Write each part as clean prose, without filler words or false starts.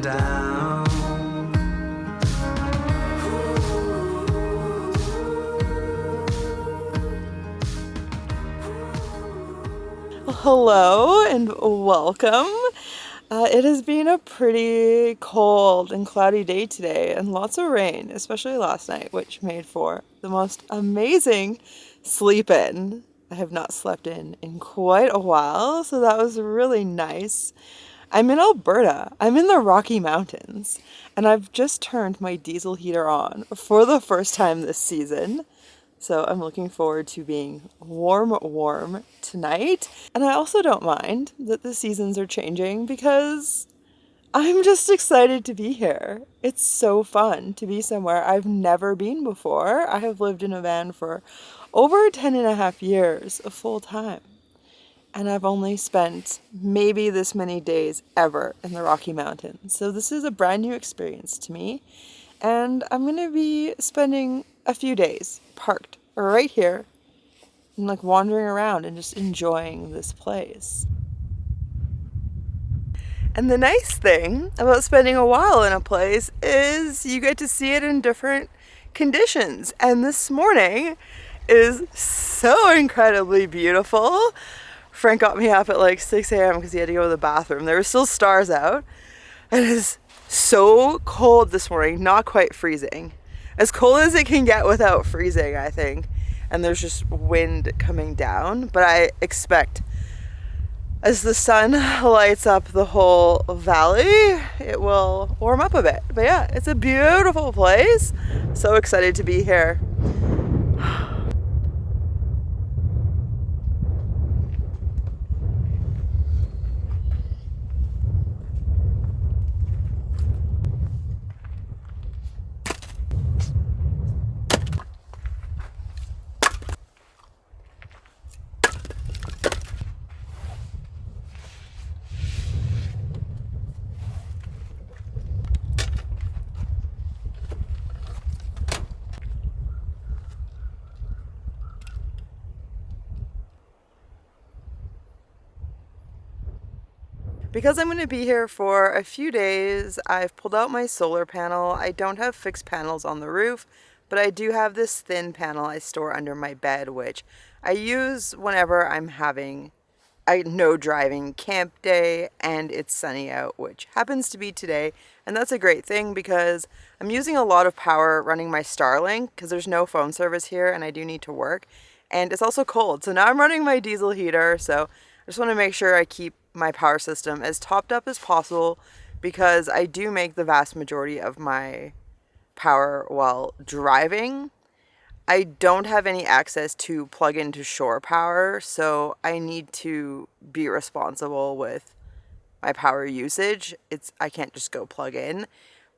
down. Hello and welcome. It has been a pretty cold and cloudy day today and lots of rain, especially last night, which made for the most amazing sleep in. I have not slept in quite a while, so that was really nice. I'm in Alberta. I'm in the Rocky Mountains, and I've just turned my diesel heater on for the first time this season. So I'm looking forward to being warm tonight. And I also don't mind that the seasons are changing because I'm just excited to be here. It's so fun to be somewhere I've never been before. I have lived in a van for over 10 and a half years full time. And I've only spent maybe this many days ever in the Rocky Mountains. So this is a brand new experience to me. And I'm going to be spending a few days parked right here and like wandering around and just enjoying this place. And the nice thing about spending a while in a place is you get to see it in different conditions. And this morning is so incredibly beautiful. Frank got me up at like 6 a.m. because he had to go to the bathroom. There were still stars out. And it is so cold this morning, not quite freezing. As cold as it can get without freezing, I think. And there's just wind coming down. But I expect as the sun lights up the whole valley, it will warm up a bit. But yeah, it's a beautiful place. So excited to be here. Because I'm going to be here for a few days, I've pulled out my solar panel. I don't have fixed panels on the roof, but I do have this thin panel I store under my bed, which I use whenever I'm having a no driving camp day and it's sunny out, which happens to be today. And that's a great thing because I'm using a lot of power running my Starlink because there's no phone service here and I do need to work. And it's also cold. So now I'm running my diesel heater. So I just want to make sure I keep my power system as topped up as possible because I do make the vast majority of my power while driving. I don't have any access to plug into shore power, so I need to be responsible with my power usage. I can't just go plug in.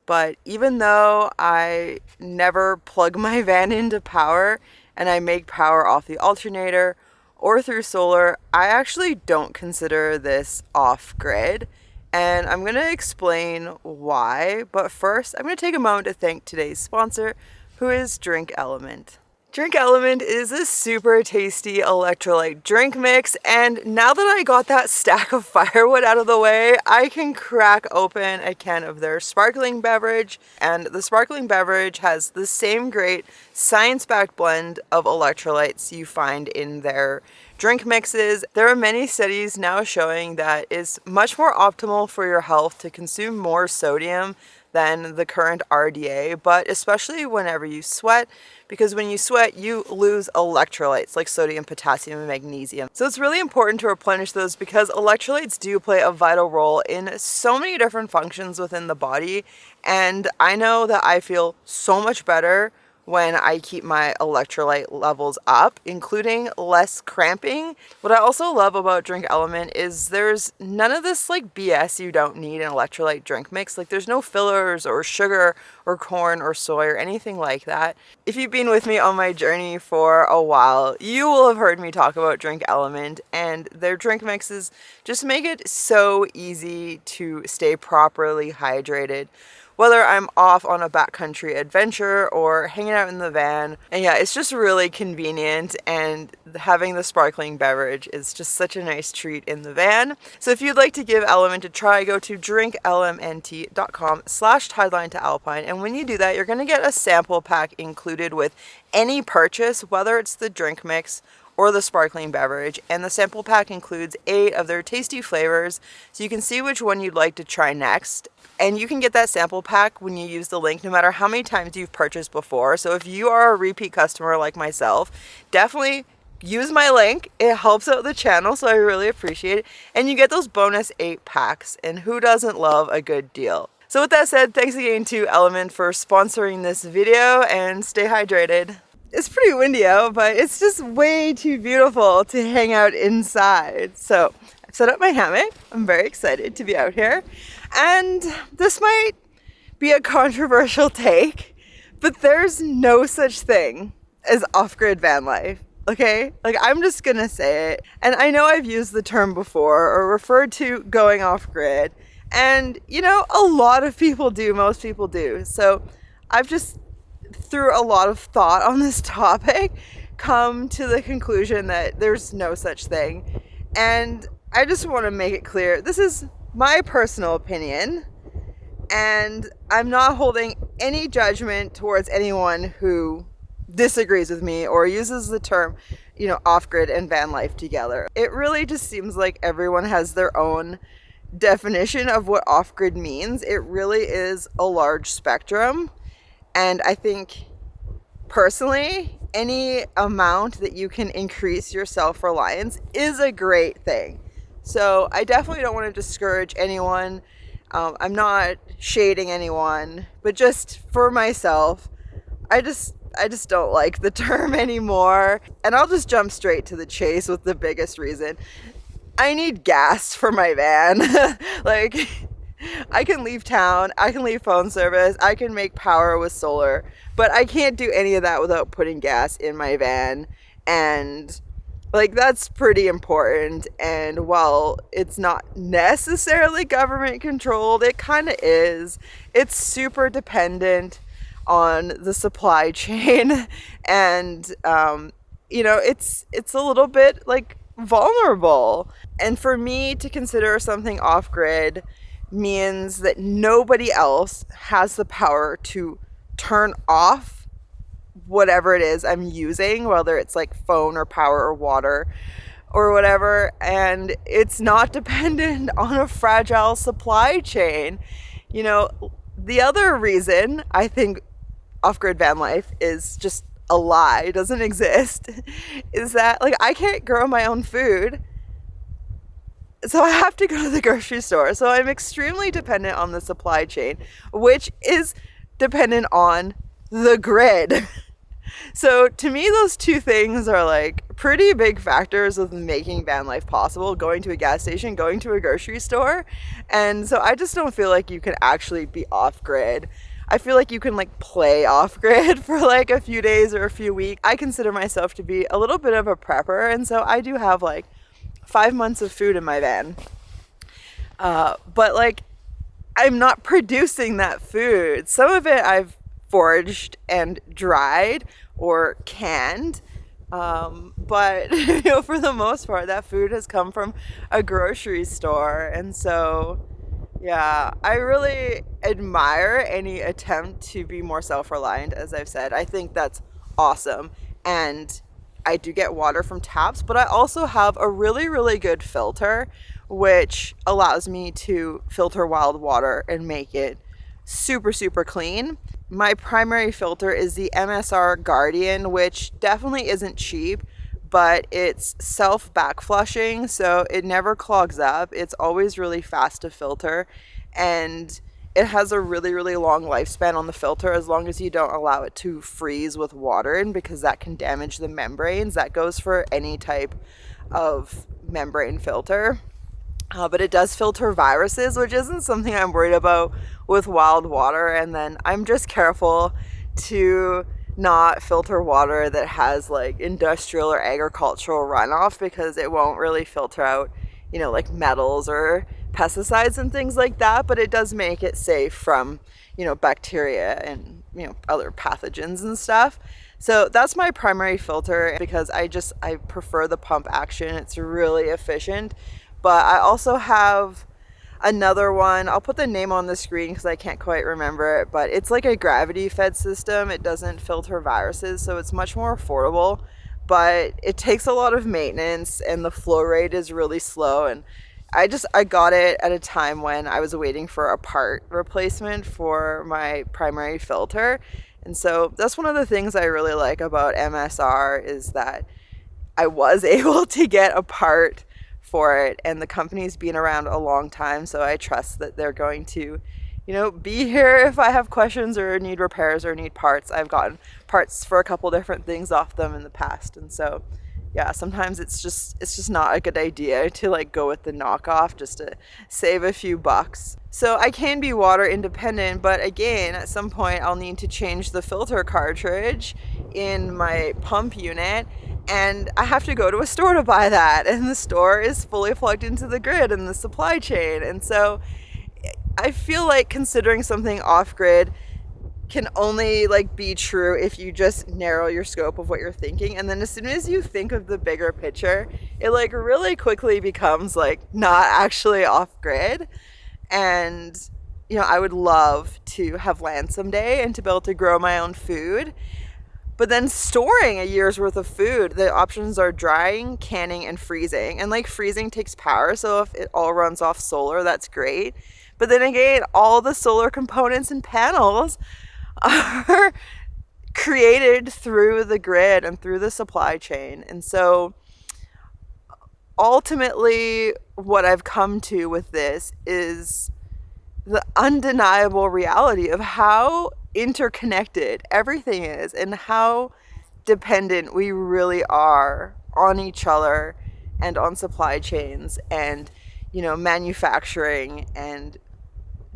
But even though I never plug my van into power and I make power off the alternator or through solar, I actually don't consider this off-grid. And I'm going to explain why. But first, I'm going to take a moment to thank today's sponsor, who is Drink Element. Drink Element is a super tasty electrolyte drink mix, and now that I got that stack of firewood out of the way, I can crack open a can of their sparkling beverage, and the sparkling beverage has the same great science-backed blend of electrolytes you find in their drink mixes. There are many studies now showing that it's much more optimal for your health to consume more sodium than the current RDA, but especially whenever you sweat, because when you sweat, you lose electrolytes like sodium, potassium, and magnesium. So it's really important to replenish those because electrolytes do play a vital role in so many different functions within the body. And I know that I feel so much better when I keep my electrolyte levels up, including less cramping. What I also love about Drink Element is there's none of this like BS you don't need in electrolyte drink mix. Like there's no fillers or sugar or corn or soy or anything like that. If you've been with me on my journey for a while, you will have heard me talk about Drink Element, and their drink mixes just make it so easy to stay properly hydrated whether I'm off on a backcountry adventure or hanging out in the van. And yeah, it's just really convenient, and having the sparkling beverage is just such a nice treat in the van. So if you'd like to give Element a try, go to drinklmnt.com/TIDELINETOALPINE, and when you do that, you're going to get a sample pack included with any purchase, whether it's the drink mix or the sparkling beverage. And the sample pack includes 8 of their tasty flavors, so you can see which one you'd like to try next. And you can get that sample pack when you use the link, no matter how many times you've purchased before. So if you are a repeat customer like myself, definitely use my link. It helps out the channel, so I really appreciate it. And you get those bonus 8 packs, and who doesn't love a good deal? So with that said, thanks again to Element for sponsoring this video, and stay hydrated. It's pretty windy out, but it's just way too beautiful to hang out inside. So I've set up my hammock. I'm very excited to be out here. And this might be a controversial take, but there's no such thing as off-grid van life, okay? Like, I'm just gonna say it. And I know I've used the term before or referred to going off-grid. And, you know, a lot of people do, most people do. So I've just, through a lot of thought on this topic, come to the conclusion that there's no such thing. And I just want to make it clear, this is my personal opinion, and I'm not holding any judgment towards anyone who disagrees with me or uses the term, you know, off-grid and van life together. It really just seems like everyone has their own definition of what off-grid means. It really is a large spectrum. And I think, personally, any amount that you can increase your self-reliance is a great thing. So I definitely don't want to discourage anyone. I'm not shading anyone, but just for myself, I just don't like the term anymore. And I'll just jump straight to the chase with the biggest reason. I need gas for my van. Like, I can leave town, I can leave phone service, I can make power with solar, but I can't do any of that without putting gas in my van. And like, that's pretty important. And while it's not necessarily government controlled, it kind of is. It's super dependent on the supply chain. And, you know, it's a little bit like vulnerable. And for me to consider something off-grid means that nobody else has the power to turn off whatever it is I'm using, whether it's like phone or power or water or whatever, and it's not dependent on a fragile supply chain. You know, the other reason I think off-grid van life is just a lie, doesn't exist, is that, like, I can't grow my own food. So I have to go to the grocery store. So I'm extremely dependent on the supply chain, which is dependent on the grid. So to me, those two things are like pretty big factors of making van life possible: going to a gas station, going to a grocery store. And so I just don't feel like you can actually be off-grid. I feel like you can like play off-grid for like a few days or a few weeks. I consider myself to be a little bit of a prepper, and so I do have like 5 months of food in my van. But like, I'm not producing that food. Some of it I've foraged and dried or canned. But you know, for the most part, that food has come from a grocery store. And so, yeah, I really admire any attempt to be more self-reliant. As I've said, I think that's awesome. And I do get water from taps, but I also have a really, really good filter, which allows me to filter wild water and make it super, super clean. My primary filter is the MSR Guardian, which definitely isn't cheap, but it's self-back flushing, so it never clogs up. It's always really fast to filter, and it has a really, really long lifespan on the filter, as long as you don't allow it to freeze with water in, because that can damage the membranes. That goes for any type of membrane filter. But it does filter viruses, which isn't something I'm worried about with wild water. And then I'm just careful to not filter water that has like industrial or agricultural runoff, because it won't really filter out, you know, like metals or pesticides and things like that, but it does make it safe from, you know, bacteria and, you know, other pathogens and stuff. So that's my primary filter because I prefer the pump action. It's really efficient. But I also have another one. I'll put the name on the screen because I can't quite remember it, but it's like a gravity fed system. It doesn't filter viruses, so it's much more affordable, but it takes a lot of maintenance and the flow rate is really slow. And I got it at a time when I was waiting for a part replacement for my primary filter. And so that's one of the things I really like about MSR is that I was able to get a part for it, and the company's been around a long time, so I trust that they're going to, you know, be here if I have questions or need repairs or need parts. I've gotten parts for a couple different things off them in the past, and so yeah, sometimes it's just not a good idea to like go with the knockoff just to save a few bucks. So I can be water independent, but again, at some point I'll need to change the filter cartridge in my pump unit, and I have to go to a store to buy that, and the store is fully plugged into the grid and the supply chain. And so I feel like considering something off-grid can only like be true if you just narrow your scope of what you're thinking, and then as soon as you think of the bigger picture, it like really quickly becomes like not actually off-grid. And you know, I would love to have land someday and to be able to grow my own food. But then storing a year's worth of food, the options are drying, canning, and freezing. And like freezing takes power, so if it all runs off solar, that's great. But then again, all the solar components and panels are created through the grid and through the supply chain. And so ultimately what I've come to with this is the undeniable reality of how interconnected everything is and how dependent we really are on each other and on supply chains and, you know, manufacturing and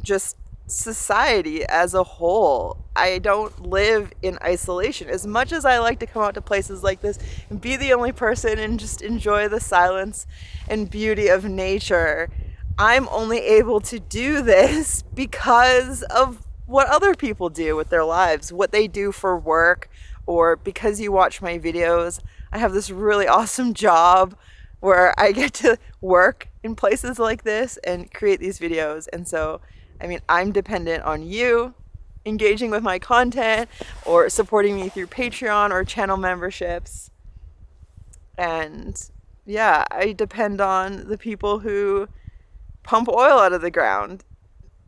just society as a whole. I don't live in isolation. As much as I like to come out to places like this and be the only person and just enjoy the silence and beauty of nature, I'm only able to do this because of what other people do with their lives, what they do for work, or because you watch my videos. I have this really awesome job where I get to work in places like this and create these videos. And so, I mean, I'm dependent on you engaging with my content or supporting me through Patreon or channel memberships. And yeah, I depend on the people who pump oil out of the ground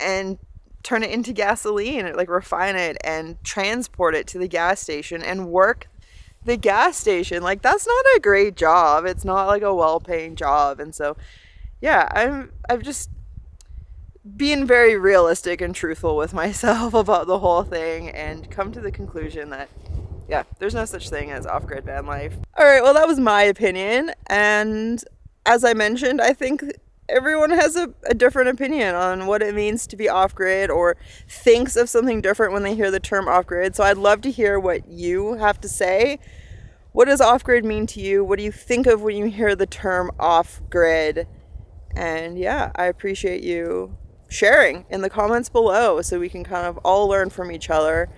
and turn it into gasoline, or like refine it and transport it to the gas station and work the gas station. Like, that's not a great job. It's not like a well-paying job. And so yeah, I've just been very realistic and truthful with myself about the whole thing and come to the conclusion that yeah, there's no such thing as off-grid van life. All right, well, that was my opinion, and as I mentioned, I think everyone has a different opinion on what it means to be off-grid or thinks of something different when they hear the term off-grid. So I'd love to hear what you have to say. What does off-grid mean to you? What do you think of when you hear the term off-grid? And yeah, I appreciate you sharing in the comments below so we can kind of all learn from each other.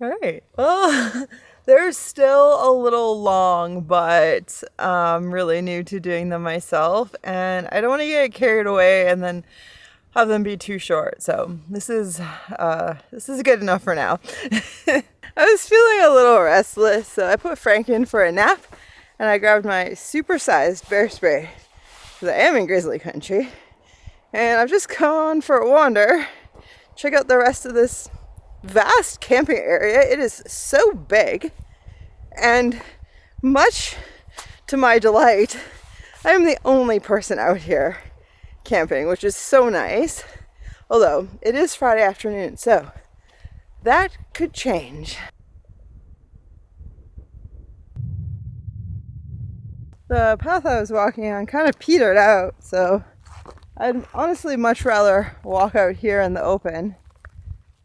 All right, well, they're still a little long, but I'm really new to doing them myself, and I don't want to get carried away and then have them be too short. So this is good enough for now. I was feeling a little restless, so I put Frank in for a nap, and I grabbed my supersized bear spray because I am in grizzly country, and I've just gone for a wander, check out the rest of this vast camping area. It is so big, and much to my delight, I am the only person out here camping, which is so nice. Although it is Friday afternoon, so that could change. The path I was walking on kind of petered out, so I'd honestly much rather walk out here in the open.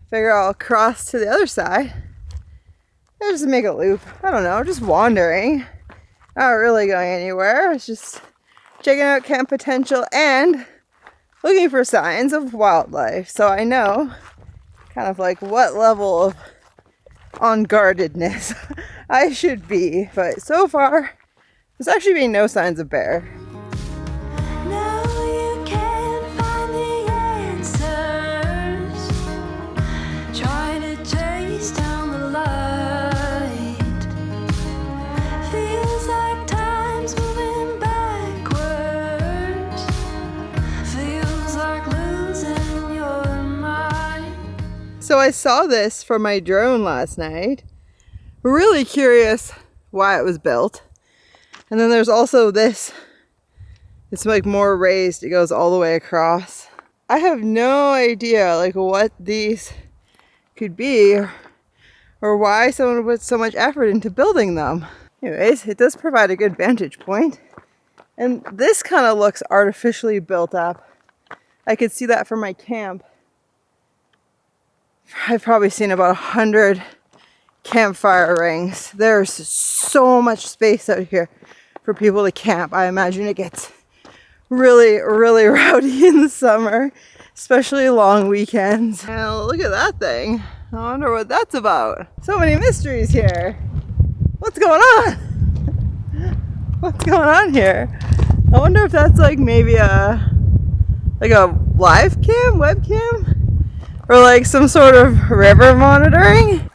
Figure I'll cross to the other side and just make a loop. I don't know, just wandering. Not really going anywhere. It's just checking out camp potential and looking for signs of wildlife. So I know kind of like what level of unguardedness I should be. But so far, there's actually been no signs of bear. So I saw this from my drone last night. Really curious why it was built. And then there's also this. It's like more raised. It goes all the way across. I have no idea like what these could be or why someone would put so much effort into building them. Anyways, it does provide a good vantage point. And this kind of looks artificially built up. I could see that from my camp. I've probably seen about 100 campfire rings. There's so much space out here for people to camp. I imagine it gets really, really rowdy in the summer, especially long weekends. And look at that thing. I wonder what that's about. So many mysteries here. What's going on? What's going on here? I wonder if that's like maybe a live cam, webcam? Or like some sort of river monitoring. It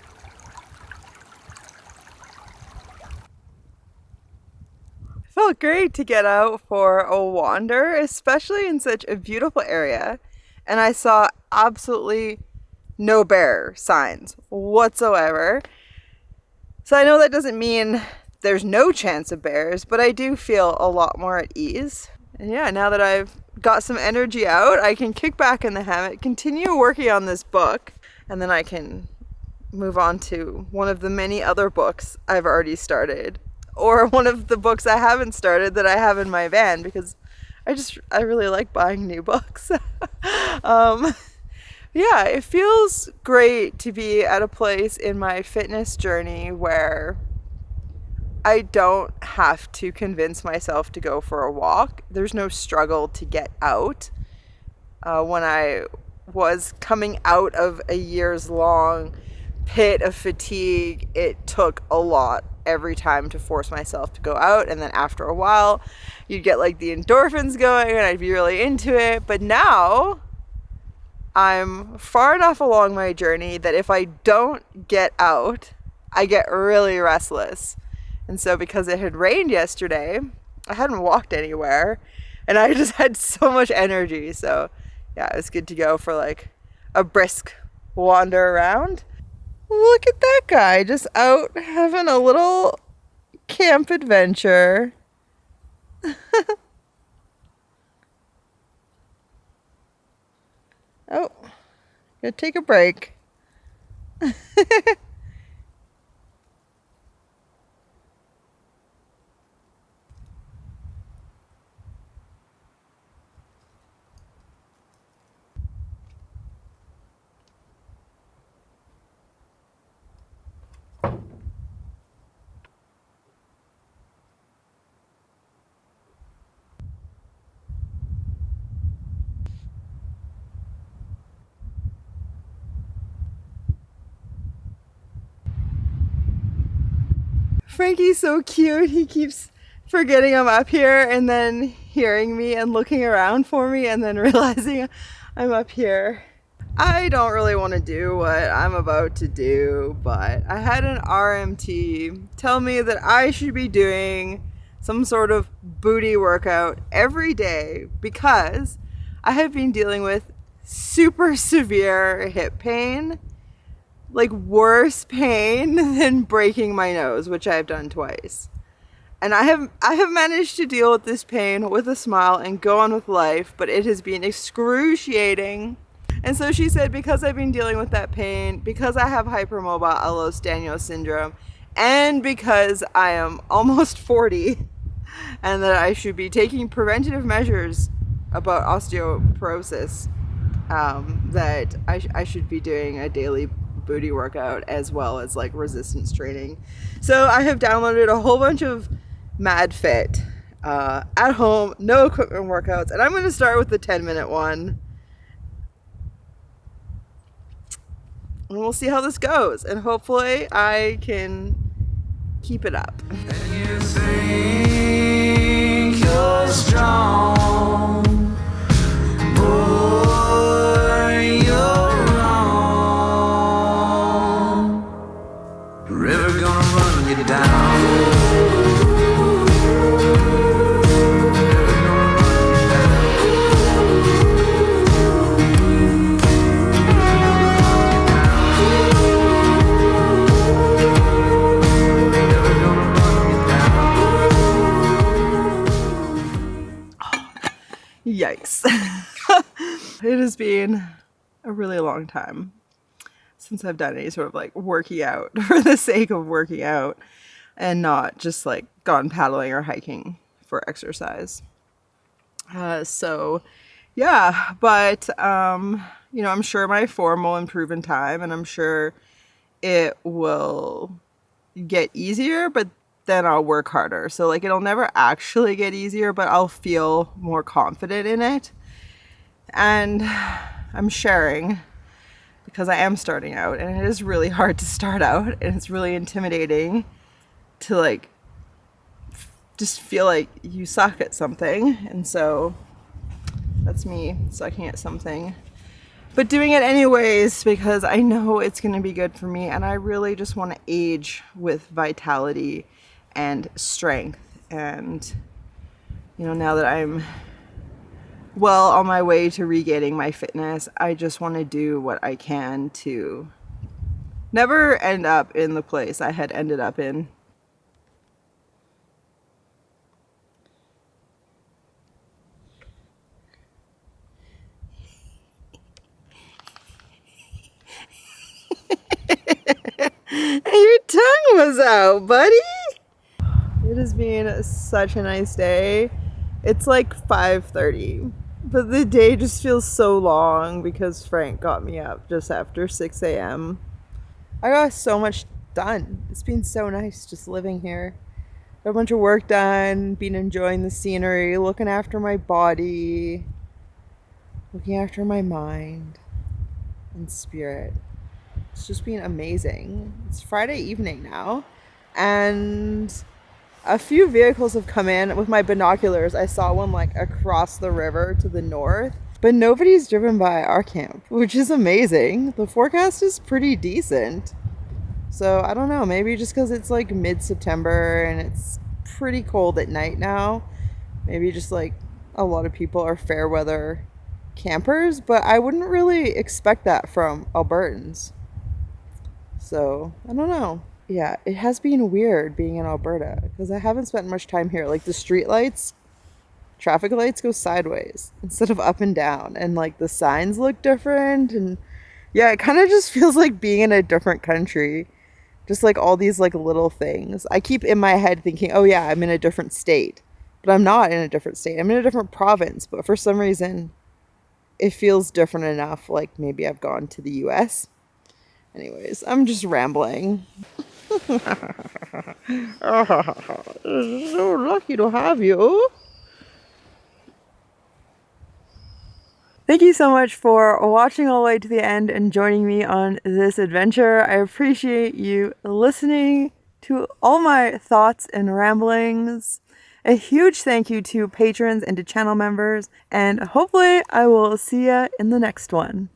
felt great to get out for a wander, especially in such a beautiful area. And I saw absolutely no bear signs whatsoever. So I know that doesn't mean there's no chance of bears, but I do feel a lot more at ease. And yeah, now that I've got some energy out, I can kick back in the hammock, continue working on this book, and then I can move on to one of the many other books I've already started, or one of the books I haven't started that I have in my van, because I really like buying new books. Yeah, it feels great to be at a place in my fitness journey where I don't have to convince myself to go for a walk. There's no struggle to get out. When I was coming out of a year's long pit of fatigue, it took a lot every time to force myself to go out. And then after a while, you'd get like the endorphins going and I'd be really into it. But now I'm far enough along my journey that if I don't get out, I get really restless. And so because it had rained yesterday, I hadn't walked anywhere and I just had so much energy. So yeah, it was good to go for like a brisk wander around. Look at that guy just out having a little camp adventure. Oh, gonna take a break. Frankie's so cute. He keeps forgetting I'm up here and then hearing me and looking around for me and then realizing I'm up here. I don't really want to do what I'm about to do, but I had an RMT tell me that I should be doing some sort of booty workout every day because I have been dealing with super severe hip pain. Like worse pain than breaking my nose, which I've done twice. And I have managed to deal with this pain with a smile and go on with life, but it has been excruciating. And so she said because I've been dealing with that pain, because I have hypermobile Ehlers-Danlos syndrome, and because I am almost 40, and that I should be taking preventative measures about osteoporosis, that I should be doing a daily booty workout as well as like resistance training. So I have downloaded a whole bunch of MadFit at home, no equipment workouts, and I'm going to start with the 10-minute one. And we'll see how this goes, and hopefully I can keep it up. And you think you're strong, boy, you're wrong. River gonna run you down. Yikes. It has been a really long time since I've done any sort of like working out for the sake of working out and not just like gone paddling or hiking for exercise. So yeah, but you know, I'm sure my form will improve in time, and I'm sure it will get easier, but then I'll work harder. So like it'll never actually get easier, but I'll feel more confident in it. And I'm sharing because I am starting out, and it is really hard to start out, and it's really intimidating to like just feel like you suck at something. And so that's me sucking at something, but doing it anyways because I know it's going to be good for me, and I really just want to age with vitality and strength. And you know, now that I'm well on my way to regaining my fitness, I just want to do what I can to never end up in the place I had ended up in. Your tongue was out, buddy. It has been such a nice day. It's like 5:30, but the day just feels so long because Frank got me up just after 6 a.m. I got so much done. It's been so nice just living here. Got a bunch of work done, been enjoying the scenery, looking after my body, looking after my mind and spirit. It's just been amazing. It's Friday evening now, and a few vehicles have come in. With my binoculars, I saw one like across the river to the north, but nobody's driven by our camp, which is amazing. The forecast is pretty decent. So I don't know, maybe just because it's like mid-September and it's pretty cold at night now, maybe just like a lot of people are fair weather campers, but I wouldn't really expect that from Albertans. So I don't know. Yeah, it has been weird being in Alberta because I haven't spent much time here. Like the street lights, traffic lights go sideways instead of up and down, and like the signs look different. And yeah, it kind of just feels like being in a different country. Just like all these like little things. I keep in my head thinking, oh yeah, I'm in a different state, but I'm not in a different state. I'm in a different province, but for some reason it feels different enough. Like maybe I've gone to the US. Anyways, I'm just rambling. So lucky to have you. Thank you so much for watching all the way to the end and joining me on this adventure. I appreciate you listening to all my thoughts and ramblings. A huge thank you to patrons and to channel members, and hopefully I will see you in the next one.